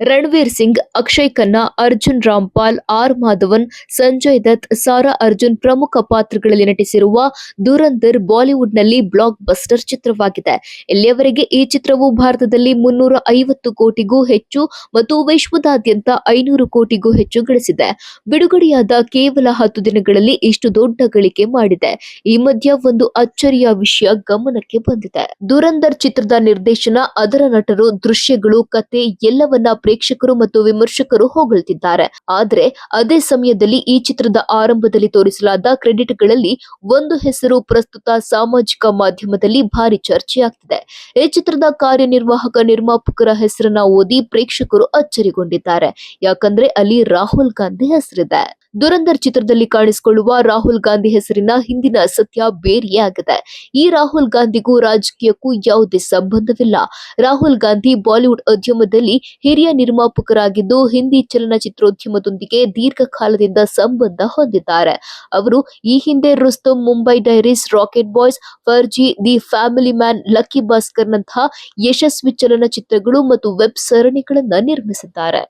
Ranveer Singh, Akshay Khanna, Arjun Rampal, R Madhavan, Sanjay Dutt, Sara Arjun ಪ್ರಮುಖ ಪಾತ್ರಗಳಲ್ಲಿ ನಟಿಸಿರುವ ಧುರಂಧರ್ ಬಾಲಿವುಡ್‌ನಲ್ಲಿ block buster ಚಿತ್ರವಾಗಿದೆ. ಇಲ್ಲಿಯವರೆಗೆ ಈ ಚಿತ್ರವು ಭಾರತದಲ್ಲಿ 350 ಕೋಟಿಗೂ ಹೆಚ್ಚು ಮತ್ತು ವಿಶ್ವದಾದ್ಯಂತ 500 ಕೋಟಿಗೂ ಹೆಚ್ಚು ಗಳಿಸಿದೆ. ಬಿಡುಗಡೆಯಾದ ಕೇವಲ 10 ದಿನಗಳಲ್ಲಿ ಇಷ್ಟು ದೊಡ್ಡ ಗಳಿಕೆ ಮಾಡಿದೆ. ಈ ಮಧ್ಯ ಒಂದು ಅಚ್ಚರಿಯ ವಿಷಯ ಗಮನಕ್ಕೆ ಬಂದಿದೆ. ಧುರಂಧರ್ ಚಿತ್ರದ ನಿರ್ದೇಶನ, ಅದರ ನಟರು, ದೃಶ್ಯಗಳು, ಕತೆ ಎಲ್ಲವನ್ನ ಪ್ರೇಕ್ಷಕರು ಮತ್ತು ವಿಮರ್ಶಕರು ಹೊಗಳ್ತಿದ್ದಾರೆ. ಆದ್ರೆ ಅದೇ ಸಮಯದಲ್ಲಿ ಈ ಚಿತ್ರದ ಆರಂಭದಲ್ಲಿ ತೋರಿಸಲಾದ ಕ್ರೆಡಿಟ್ಗಳಲ್ಲಿ ಒಂದು ಹೆಸರು ಪ್ರಸ್ತುತ ಸಾಮಾಜಿಕ ಮಾಧ್ಯಮದಲ್ಲಿ ಭಾರಿ ಚರ್ಚೆಯಾಗ್ತಿದೆ. ಈ ಚಿತ್ರದ ಕಾರ್ಯನಿರ್ವಾಹಕ ನಿರ್ಮಾಪಕರ ಹೆಸರನ್ನ ಓದಿ ಪ್ರೇಕ್ಷಕರು ಅಚ್ಚರಿಗೊಂಡಿದ್ದಾರೆ. ಯಾಕಂದ್ರೆ ಅಲ್ಲಿ ರಾಹುಲ್ ಗಾಂಧಿ ಹೆಸರಿದೆ. ಧುರಂಧರ್ ಚಿತ್ರದಲ್ಲಿ ಕಾಣಿಸಿಕೊಳ್ಳುವ ರಾಹುಲ್ ಗಾಂಧಿ ಹೆಸರಿನ ಹಿಂದಿನ ಸತ್ಯ ಬೇರೆಯೇ ಆಗಿದೆ. ಈ ರಾಹುಲ್ ಗಾಂಧಿಗೂ ರಾಜಕೀಯಕ್ಕೂ ಯಾವುದೇ ಸಂಬಂಧವಿಲ್ಲ. ರಾಹುಲ್ ಗಾಂಧಿ ಬಾಲಿವುಡ್ ಉದ್ಯಮದಲ್ಲಿ ಹಿರಿಯ ನಿರ್ಮಾಪಕರಾಗಿದ್ದು, ಹಿಂದಿ ಚಲನಚಿತ್ರೋದ್ಯಮದೊಂದಿಗೆ ದೀರ್ಘಕಾಲದಿಂದ ಸಂಬಂಧ ಹೊಂದಿದ್ದಾರೆ. ಅವರು ಈ ಹಿಂದೆ Rustom, Mumbai diaries, rocket boys, Farzi, the family man, lucky Bhaskar ನಂತಹ ಯಶಸ್ವಿ ಚಲನಚಿತ್ರಗಳು ಮತ್ತು ವೆಬ್ ಸರಣಿಗಳನ್ನು ನಿರ್ಮಿಸಿದ್ದಾರೆ.